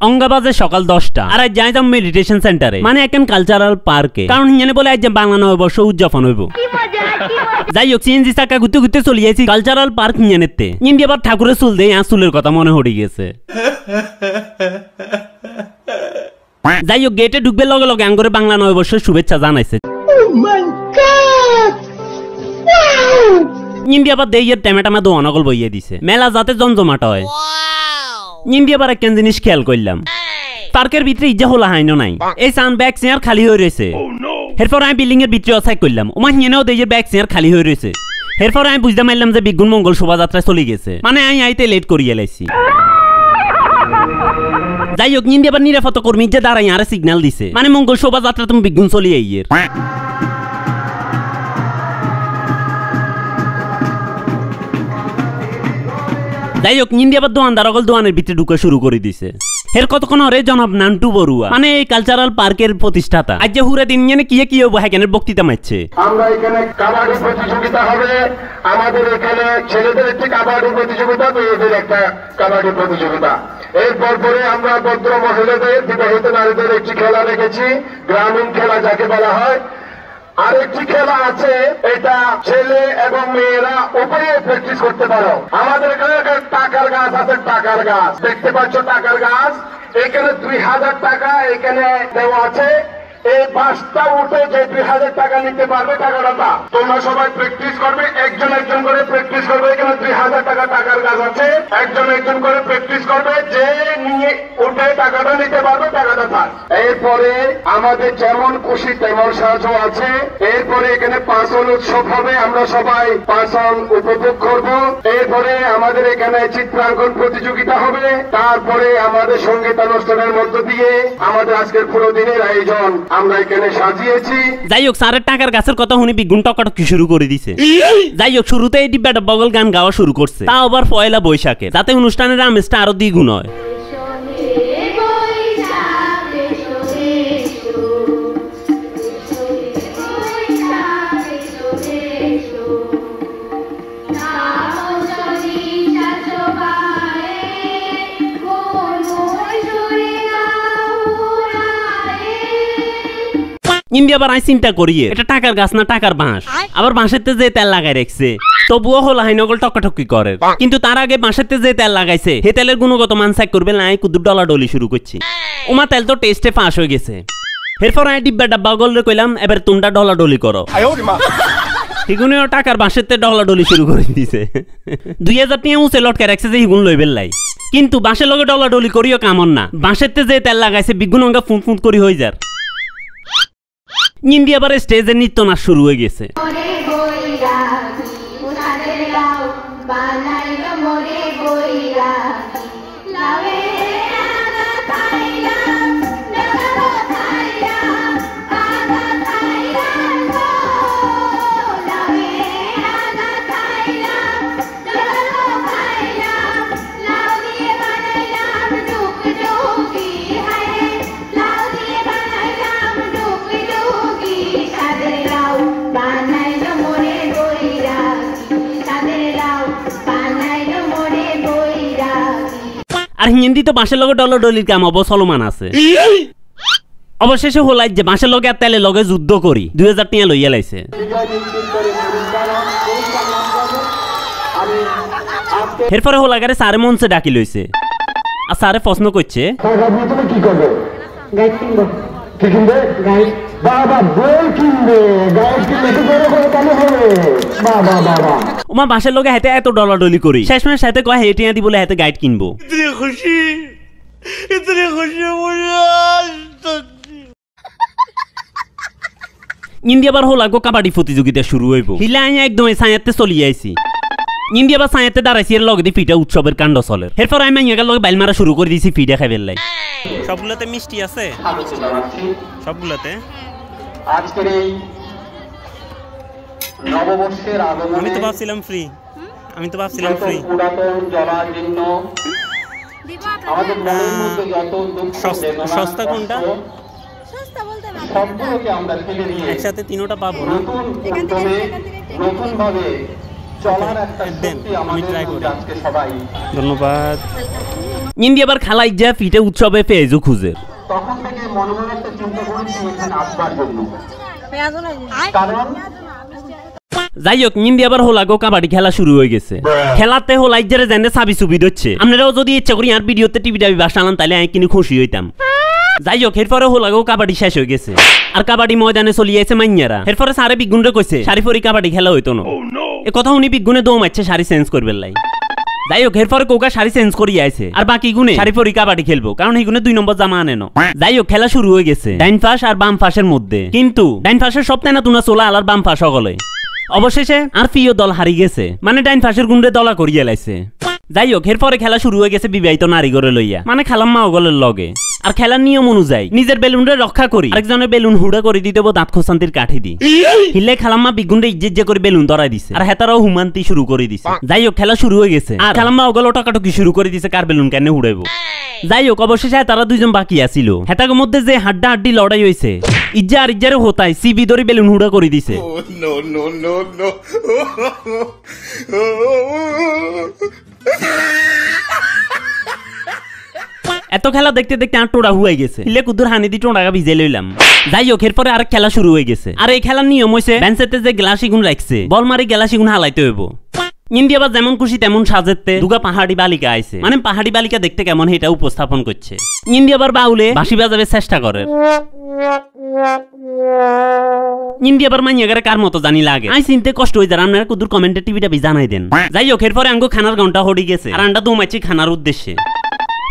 অঙ্গাবাজে সকাল 10টা আর আজ যাইতাম মেডিটেশন সেন্টারে মানে এখন কালচারাল পার্কে কারণ হিয়ানে বলে আজ বাংলা নববর্ষ উদযাপন হইব। যাই হোক সিএনজি চাকা ঘুরতে ঘুরতে চলে যাইছি কালচারাল পার্ক হিয়ানেতে ইন্দি আবার ঠাকুরের চুল দেয় আর চুলের কথা মনে হয়ে গেছে। যাই হোক গেটে ঢুকবে লগে লগে আঙ্গরে বাংলা নববর্ষের শুভেচ্ছা জানাইছে। ইন্দি আবার দেইয়ের টেমেটামা দো অনগল বইয়ে দিছে মেলা যাতে জমজমাট হয়। ইন্দি আবার এক জিনিস খেয়াল করলাম পার্কের ভিতরে ইজ্জা হলা হাইনো নাই এই সান ব্যাগ চেয়ার খালি হয়ে রয়েছে। এরপর আমি বিল্ডিং এর ভিতরে অসাই করলাম ওমা হিনেও দেইয়ের ব্যাগ চেয়ার খালি হয়ে রয়েছে। এরপর আমি বুঝতে পারলাম যে বিগুন মঙ্গল শোভাযাত্রা চলে গেছে মানে আমি আইতে লেট করিয়ে লাইছি। যাই হোক ইন্দি আবার নিরাপত্তা কর্মী যে দাঁড়াই আরে সিগন্যাল দিছে মানে মঙ্গল শোভাযাত্রা তুমি বিগুন চলিয়ে ইয়ের। যাই হোক ইন্দি আবার দোয়ানদার অগল দোয়ানের ভিতরে ঢুকে শুরু করে দিছে। এর কতক্ষণ হরে জনাব নান্টু বড়ুয়া মানে এই কালচারাল পার্কের প্রতিষ্ঠাতা আজ যে হুরে দিন জানে কি হবো হ্যাঁ বক্তৃতা মারছে। আমরা এখানে কাবাডি প্রতিযোগিতা হবে আমাদের এখানে ছেলেদের একটি কাবাডি প্রতিযোগিতা মেয়েদের একটা কাবাডি প্রতিযোগিতা। এরপর পরে আমরা ভদ্র মহিলাদের বিবাহিত নারীদের একটি খেলা রেখেছি গ্রামীণ খেলা যাকে বলা হয়। আরেকটি খেলা আছে এটা ছেলে এবং মেয়েরা উভয়ে প্র্যাকটিস করতে পারো। আমাদের এখানে টাকার গাছ আছে টাকার গাছ দেখতে পাচ্ছ টাকার গাছ এখানে 2000 টাকা এখানে দেওয়া আছে। এই বাসটা উঠে যে 2000 টাকা নিতে পারবে টাকাটা তোমরা সবাই প্র্যাকটিস করবে একজন একজন করে প্র্যাকটিস করবে। এখানে 2000 টাকা টাকার গাছ আছে একজন একজন করে প্র্যাকটিস করবে যে নিয়ে উঠে টাকাটা নিতে পারবে টাকাটা থাক। এরপরে আমাদের যেমন খুশি তেমন সাহায্য আছে। এরপরে এখানে পাঁচন উৎসব হবে আমরা সবাই পাঁচন উপভোগ করব। এরপরে আমাদের এখানে চিত্রাঙ্কন প্রতিযোগিতা হবে। তারপরে আমাদের সঙ্গীতানুষ্ঠানের মধ্য দিয়ে আমাদের আজকের পুরো দিনের আয়োজন আমরা এখানে সাজিয়েছি। যাই হোক স্যারের টাকার গাছের কথা শুনি বিগুন টকাটকি শুরু করে দিছে। যাই হোক শুরুতে এই ডিব্বাটা বগল গান গাওয়া শুরু করছে তা আবার পয়লা বৈশাখে যাতে অনুষ্ঠানের আমেজটা আরো দ্বিগুণ হয়। ইন্দি আবার আমি চিন্তা করিয়ে এটা টাকার গাছ না টাকার বাঁশ আবার বাঁশের যে তেল লাগাই রাখছে তবুও হল হাইনগল টকাটকি করে কিন্তু তার আগে বাঁশের যে তেল লাগাইছে হে তেলের গুণগত মান চেক করবে না কুদুর ডলা ডলি শুরু করছি। ওমা তেল তো টেস্টে পাস হয়ে গেছে। এরপর আমি ডিব্বা ডাব্বা গলে কইলাম এবার তোমরা ডলা ডলি করো। হিগুনেও টাকার বাঁশের তে ডলা ডলি শুরু করে দিছে। 2000 টাকা উঁচে লটকে রাখছে যে হিগুন লইবেন লাই কিন্তু বাঁশের লগে ডলা ডলি করিও কামন না বাঁশের যে তেল লাগাইছে বিগুন অঙ্গা ফুন ফুন করি হয়ে যার। ইন্দি আবার স্টেজে নৃত্য নাচ শুরু হয়ে গেছে। আর হিন্দি তো বাঁশের লগে ডলা ডলির কাম অবসলমান আছে। অবশেষে হলাই যে বাঁশের লগে আর তেলের লগে যুদ্ধ করি 2000 টাকা লইয়া লাইছে। এরপরে হোলাগারে সারে মঞ্চে ডাকি লইছে আর সারে প্রশ্ন করছে ওমা বাঁশের লগে হাতে এত ডলা ডলি করি শেষমেশ সাথে কয় হেটিয়া দি বলে হাতে গাইড কিনবো। ইন্দি আবার হোলাগো কাবাডি প্রতিযোগিতা শুরু হইব হিলা আইয়া একদম ছায়াতে চলিয়ে আইছি। ইন্দি আবার ছায়াতে দাঁড়াইছি এর লগে ফিটা উৎসবের কাণ্ড চলের। এরপর আমি মাইয়াগার লগে বাইল মারা শুরু করে দিয়েছি ফিটা খাইবেন লাই। সবগুলোতে মিষ্টি আছে সবগুলোতে। আজকের এই নববর্ষের আগমনে আমি তো ভাবছিলাম ফ্রি পুরাতন জরাজীর্ণ আমাদের মনের মধ্যে যত দুঃখ সস্তা কোনটা সবগুলোকে আমরা ফেলে দিয়ে একসাথে তিনটা পাবো না নতুন ভাবে চলার একটা শক্তি আমাদের আজকে সবাই। ধন্যবাদ। ইন্দি আবার খালাই যা ফিটে উৎসবে পেঁয়াজও খুঁজে। তখন থেকে মনে মনে একটা চিন্তা করেছি এখানে আসবার জন্য, কারণ যাই হোক ইন্দি আবার হোলাগো কাবাডি খেলা শুরু হয়ে গেছে। খেলাতে হোলাই যারা জানে সাবি সুবি দিচ্ছে। আপনারাও যদি ইচ্ছা করি আর ভিডিওতে টিভি টাবি বাসালাম তাহলে আমি কিনে খুশি হইতাম। যাই হোক এরপরে হোলাগো কাবাডি শেষ হয়ে গেছে আর কাবাডি ময়দানে চলিয়েছে মাইয়ারা। এরপরে সারে বিগুনরে কইছে শাড়ি পরি কাবাডি খেলা হইতো না। এ কথা উনি বিগুনে দৌ মারছে শাড়ি চেঞ্জ করবে লাই। যাই হোক এরপরে কোকা শাড়ি চেঞ্জ করিয়ে আইছে আর বাকি গুনে শাড়ি পরি কাবাডি খেলবো, কারণ এই গুনে 2 নম্বর জামা আনে না। যাই হোক খেলা শুরু হয়ে গেছে ডাইন পাশ আর বাম পাশের মধ্যে, কিন্তু ডাইন পাশের সপ্তাহে না তুনা চলা আলার বাম পাশ সকলে। অবশেষে আর প্রিয় দল হারি গেছে, মানে ডাইন পাশের গুন্ডে দলা করিয়ে লাইছে। যাই হোক এরপরে খেলা শুরু হয়ে গেছে বিবাহিত নারী ঘরে লইয়া, মানে খালাম্মা ওগলের লগে। আর খেলার নিয়ম অনুযায়ী নিজের বেলুনরে রক্ষা করি আরেকজনের বেলুন হুড়া করে দিতে দাঁত খোসান্তির কাঠি দি হিলে খালাম্মা বিগুনরে ইজ্জত করে বেলুন ধরাই দিছে আর হেতারাও হুমান্তি শুরু করে দিছে। যাই হোক খেলা শুরু হয়ে গেছে আর খালাম্মা ওগল টাকাটুকি শুরু করে দিছে কার বেলুন কেন হুড়াইবো। যাই হোক অবশেষে তারা 2 জন বাকি আছিল। হেতাগের মধ্যে যে হাড্ডা হাড্ডি লড়াই হয়েছে ইজ্জা আর ইজ্জারে হতাই সিবি ধরে বেলুন হুড়া করে দিছে। এত খেলা দেখতে দেখতে আর টোড়া হুয়ে গেছে, হিলে কুদুর হানি দি টোড়াগা ভিজে লইলাম। যাই হোক এরপরে আরেক খেলা শুরু হয়ে গেছে আর এই খেলার নিয়ম হইছে বেঞ্চেতে যে গ্লাসি গুণ রাখছে বল মারি গ্লাসি গুণ হালাইতে হইব। ইন্দি আবার যেমন খুশি তেমন সাজেতে দুগা পাহাড়ি বালিকা আইছে, মানে পাহাড়ি বালিকা দেখতে কেমন এটা উপস্থাপন করছে। ইন্দি আবার বাউলে বাঁশি বাজাবে চেষ্টা করে। ইন্দি আবার মাইয়াগারে কার মতো জানি লাগে আই চিনতে কষ্ট হয়ে যায়। আপনারা কুদুর কমেন্টে টিভিটা জানাই দেন। যাই হোক এরপরে আঙ্গো খানার ঘন্টা হড়ি গেছে আর আন্ডা দৌমাইছি খানার উদ্দেশ্যে।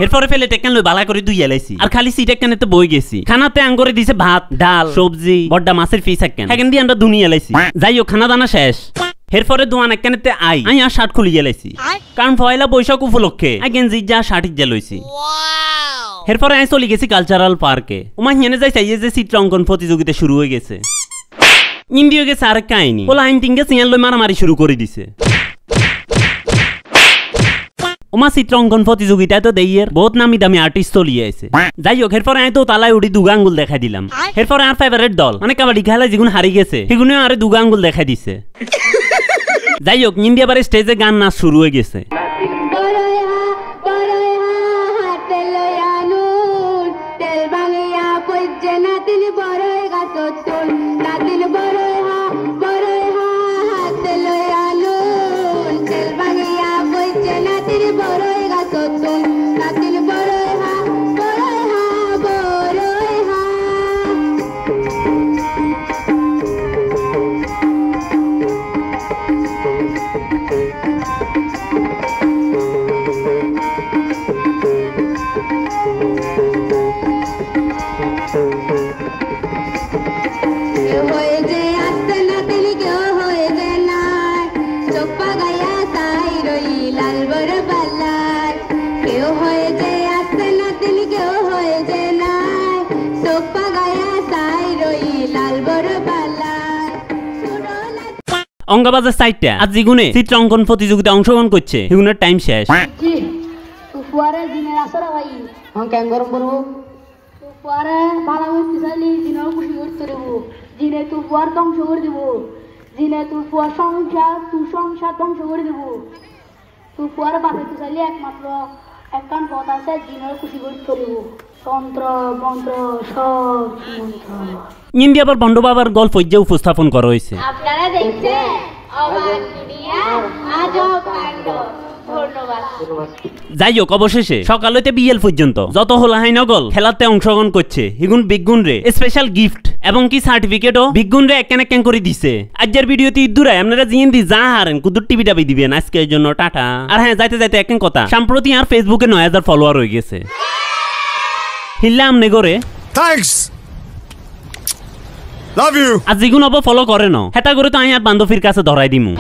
এরপরে ফেলে টেকেন লই বালা করে দুই এলাইছি আর খালি সিট একখানেতে বই গেছি। খানাতে আঙ্গরে দিছে ভাত ডাল সবজি বড্ডা মাছের পিস একখান এখান দিয়ে আমরা দুনি এলাইছি। যাই হোক খানা দানা শেষ। এরপরে দোয়ান একখানেতে আই আর শার্ট খুলি এলাইছি, কারণ পয়লা বৈশাখ উপলক্ষে গেঞ্জি যা শার্ট ইজ্জা লইছি। এরপরে আমি চলে গেছি কালচারাল পার্কে। ওমা হিয়ানে যাই চাইয়ে যে চিত্র অঙ্কন প্রতিযোগিতা শুরু হয়ে গেছে। ইন্দি হয়ে গেছে আরেক কাহিনী, ওলা আইন তিনকে সিয়ান লই মারামারি শুরু করে দিছে। ওমা চিত্র অঙ্কন প্রতিযোগিতায় তো দেইয়ের বহুত নামি দামি আর্টিস্ট চলিয়ে আছে। যাই হোক এরপরে আমি তো তালায় উঠি 2 আঙ্গুল দেখাই দিলাম। এরপরে আর ফেভারিট দল মানে কাবাডি খেলা যেগুন হারি গেছে সেগুলো আর 2 আঙ্গুল দেখাই দিছে। যাই হোক ইন্দি আবার স্টেজে গান নাচ শুরু হয়ে গেছে। অঙ্গবাজার সাইডটা আজ যেগুনে চিত্র অঙ্কন প্রতিযোগিতা অংশগ্রহণ করছে সেগুনের টাইম শেষ। ইন্দি আবার বন্ড বাবার গল্প উপস্থাপন করা হয়েছে। যাই হোক অবশেষে সকাল হইতে বিয়েল পর্যন্ত যত হোলাহাই নগল খেলাতে অংশগ্রহণ করছে হিগুন বিগুন রে স্পেশাল গিফট এবং কি সার্টিফিকেটও বিগুন রে একখান একখান করে দিছে। আজকের ভিডিওতে ইদুরাই আপনারা জিন্দি যা হারেন কুদুর টিভি টাবি দিবেন আজকের জন্য টাটা। আর হ্যাঁ যাইতে যাইতে একখান কথা, সম্প্রতি আর ফেসবুকে 9000 ফলোয়ার হয়ে গেছে। হিল্লা আমনে করে থ্যাঙ্কস লাভ ইউ। আজ যেগুন অব ফলো করে ন হেটা করে তো আমি আর বান্ধবীর কাছে ধরাই দিমু।